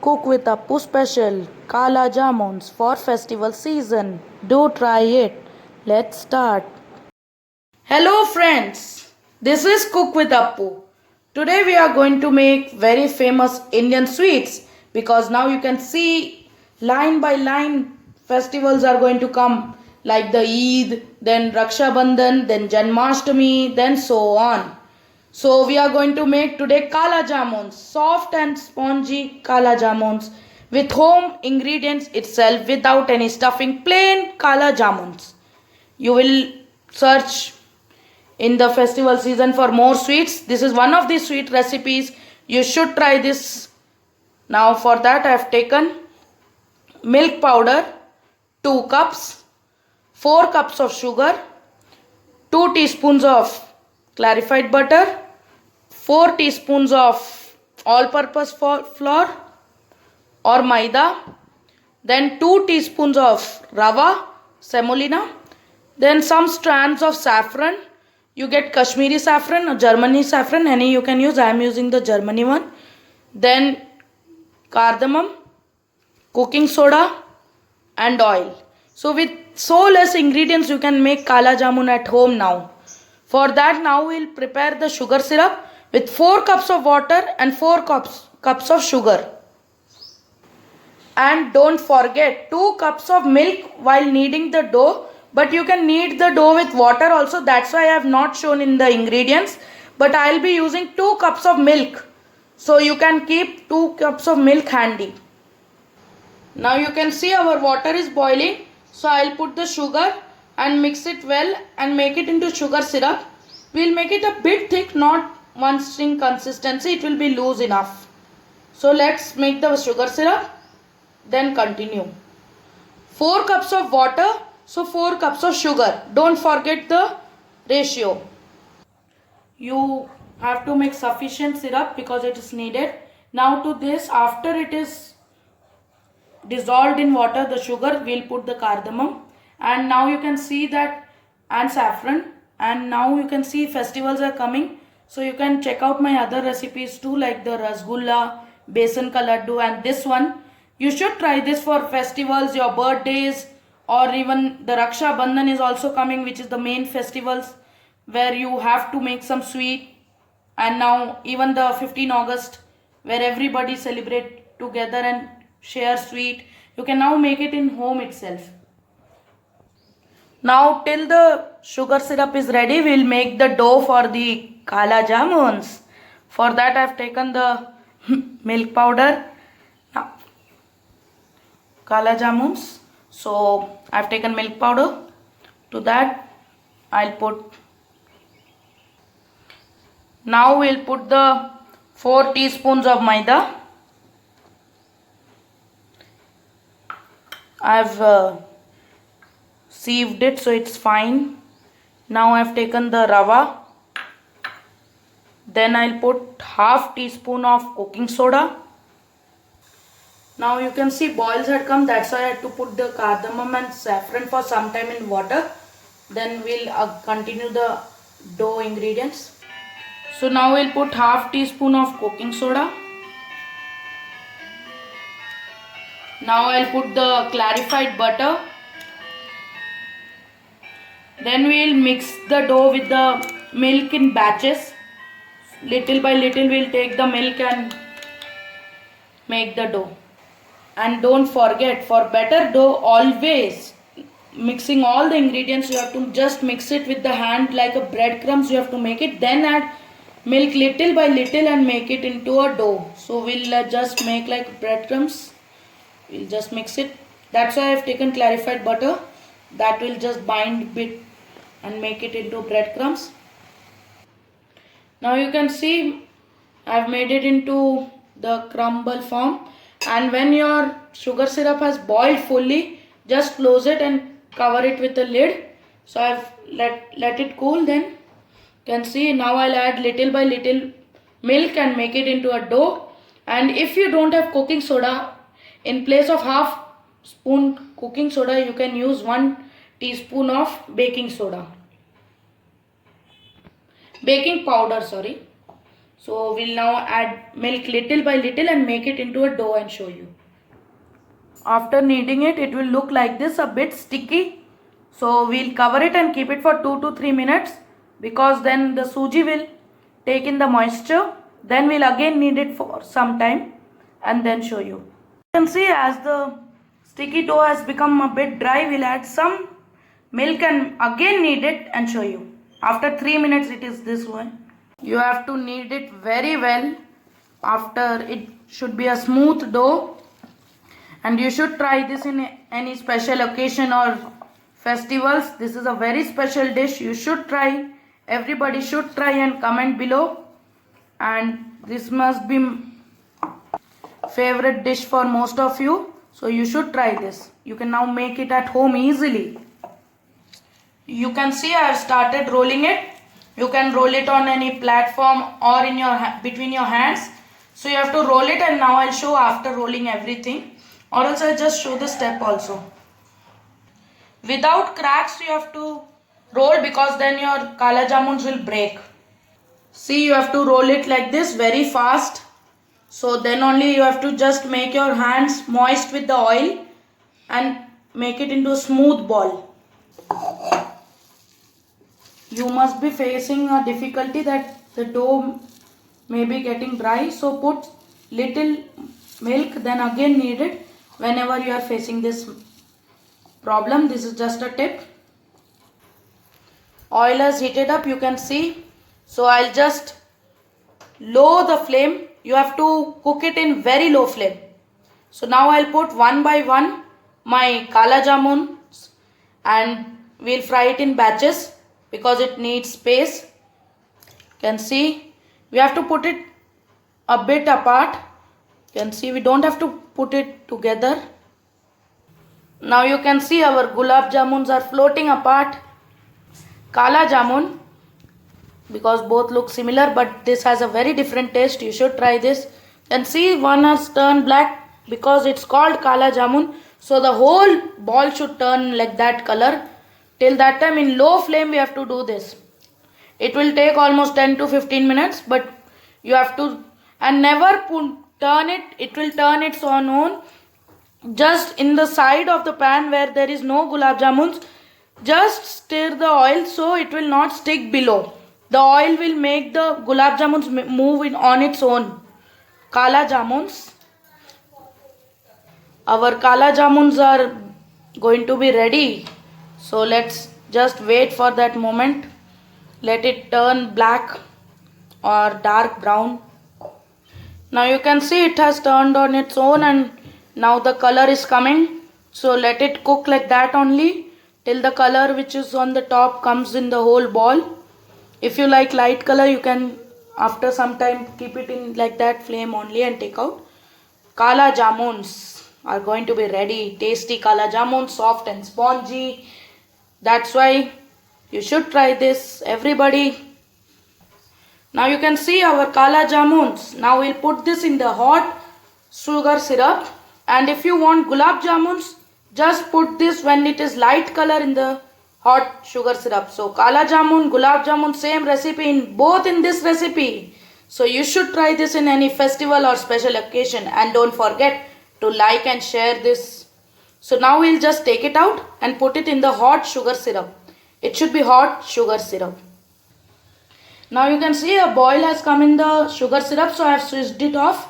Cook with Appu special Kala Jamuns for festival season. Do try it. Let's start. Hello friends, this is Cook with Appu. Today we are going to make very famous Indian sweets because now you can see line by line festivals are going to come like the Eid, then Raksha Bandhan, then Janmashtami, then so on. So we are going to make today Kala Jamuns, soft and spongy Kala Jamuns with home ingredients itself without any stuffing, plain Kala Jamuns. You will search in the festival season for more sweets. This is one of the sweet recipes. You should try this. Now for that I have taken milk powder 2 cups, 4 cups of sugar, 2 teaspoons of clarified butter, 4 teaspoons of all-purpose flour or maida, then 2 teaspoons of rava, semolina, then some strands of saffron. You get Kashmiri saffron or Germany saffron, any you can use. I am using the Germany one. Then cardamom, cooking soda and oil. So with so less ingredients you can make Kala Jamun at home now. For that now we will prepare the sugar syrup with 4 cups of water and 4 cups of sugar. And don't forget 2 cups of milk while kneading the dough. But you can knead the dough with water also. That's why I have not shown in the ingredients. But I will be using 2 cups of milk. So you can keep 2 cups of milk handy. Now you can see our water is boiling. So I will put the sugar and mix it well and make it into sugar syrup. We will make it a bit thick, not one string consistency. It will be loose enough. So let's make the sugar syrup. Then continue. 4 cups of water. So 4 cups of sugar. Don't forget the ratio. You have to make sufficient syrup because it is needed. Now to this, after it is dissolved in water, the sugar, we'll put the cardamom. And now you can see that, and saffron. And now you can see festivals are coming. So you can check out my other recipes too, like the rasgulla, besan ka laddu, and this one. You should try this for festivals, your birthdays, or even the Raksha Bandhan is also coming, which is the main festivals where you have to make some sweet. And now even the 15 August where everybody celebrate together and share sweet. You can now make it in home itself. Now till the sugar syrup is ready, we will make the dough for the Kala Jamuns. For that I have taken the milk powder. Now, Kala Jamuns. So I have taken milk powder. To that I'll put. Now we'll put the 4 teaspoons of maida. I've sieved it so it's fine. Now I've taken the rava. Then I'll put half teaspoon of cooking soda. Now you can see boils had come, that's why I had to put the cardamom and saffron for some time in water. Then we'll continue the dough ingredients. So now we'll put half teaspoon of cooking soda. Now I'll put the clarified butter. Then we'll mix the dough with the milk in batches. Little by little we'll take the milk and make the dough. And don't forget, for better dough, always mixing all the ingredients, you have to just mix it with the hand like a breadcrumbs. You have to make it, then add milk little by little and make it into a dough. So we'll just make like breadcrumbs. We'll just mix it. That's why I've taken clarified butter. That will just bind bit and make it into breadcrumbs. Now you can see I've made it into the crumble form. And when your sugar syrup has boiled fully, just close it and cover it with a lid. So I've let it cool. Then you can see now I'll add little by little milk and make it into a dough. And if you don't have cooking soda, in place of half spoon cooking soda, you can use 1 teaspoon of baking powder, sorry. So we'll now add milk little by little and make it into a dough and show you. After kneading it, it will look like this, a bit sticky. So we'll cover it and keep it for 2 to 3 minutes, because then the suji will take in the moisture. Then we'll again knead it for some time and then show you. You can see as the sticky dough has become a bit dry, we'll add some milk and again knead it and show you. After 3 minutes it is this way. You have to knead it very well. After it should be a smooth dough, and you should try this in any special occasion or festivals. This is a very special dish. You should try. Everybody should try and comment below. And this must be favorite dish for most of you. So you should try this. You can now make it at home easily. You can see I have started rolling it. You can roll it on any platform or in your between your hands. So you have to roll it, and now I'll show after rolling everything. Or else I'll just show the step also. Without cracks you have to roll, because then your kala jamuns will break. See, you have to roll it like this very fast. So then only you have to just make your hands moist with the oil and make it into a smooth ball. You must be facing a difficulty that the dough may be getting dry. So put little milk, then again knead it whenever you are facing this problem. This is just a tip. Oil has heated up, you can see. So I'll just lower the flame. You have to cook it in very low flame. So now I'll put one by one my kala jamuns, and we'll fry it in batches because it needs space. You can see we have to put it a bit apart. You can see we don't have to put it together. Now you can see our gulab jamuns are floating apart. Kala jamun, because both look similar, but this has a very different taste. You should try this. And see, one has turned black because it's called kala jamun. So the whole ball should turn like that color. Till that time in low flame we have to do this. It will take almost 10 to 15 minutes, but you have to, and never turn it. It will turn its own. Just in the side of the pan where there is no gulab jamuns, just stir the oil so it will not stick below. The oil will make the gulab jamuns move on its own. Kala jamuns. Our kala jamuns are going to be ready. So let's just wait for that moment. Let it turn black or dark brown. Now you can see it has turned on its own, and now the color is coming. So let it cook like that only till the color which is on the top comes in the whole ball. If you like light color, you can after some time keep it in like that flame only and take out. Kala jamuns are going to be ready. Tasty kala jamuns, soft and spongy. That's why you should try this, everybody. Now you can see our kala jamuns. Now we'll put this in the hot sugar syrup. And if you want gulab jamuns, just put this when it is light color in the hot sugar syrup. So kala jamun, gulab jamun, same recipe in both in this recipe. So you should try this in any festival or special occasion. And don't forget to like and share this. So now we'll just take it out and put it in the hot sugar syrup. It should be hot sugar syrup. Now you can see a boil has come in the sugar syrup, so I have switched it off.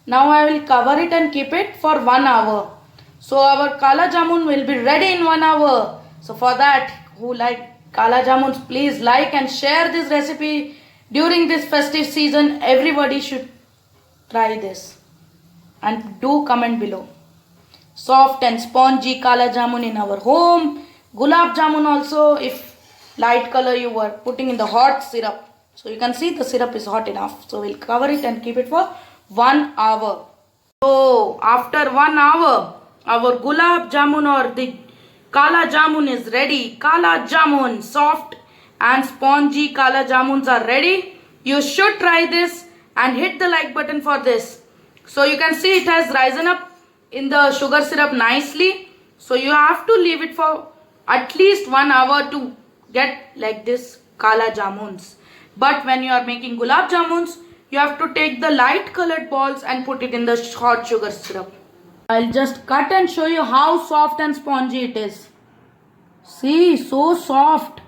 Now I will cover it and keep it for 1 hour. So our kala jamun will be ready in 1 hour. So for that, who like kala jamuns, please like and share this recipe during this festive season. Everybody should try this and do comment below. Soft and spongy kala jamun in our home. Gulab jamun also, if light color you were putting in the hot syrup. So you can see the syrup is hot enough. So we'll cover it and keep it for 1 hour. So after 1 hour, our gulab jamun or the kala jamun is ready. Kala jamun, soft and spongy kala jamuns are ready. You should try this and hit the like button for this. So you can see it has risen up in the sugar syrup nicely. So you have to leave it for at least 1 hour to get like this kala jamuns. But when you are making gulab jamuns, you have to take the light colored balls and put it in the hot sugar syrup. I'll just cut and show you how soft and spongy it is. See, so soft.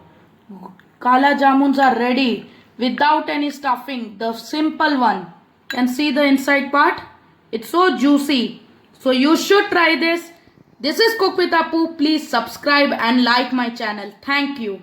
Kala jamuns are ready without any stuffing. The simple one. Can see the inside part? It's so juicy. So you should try this. This is Cook with Appu. Please subscribe and like my channel. Thank you.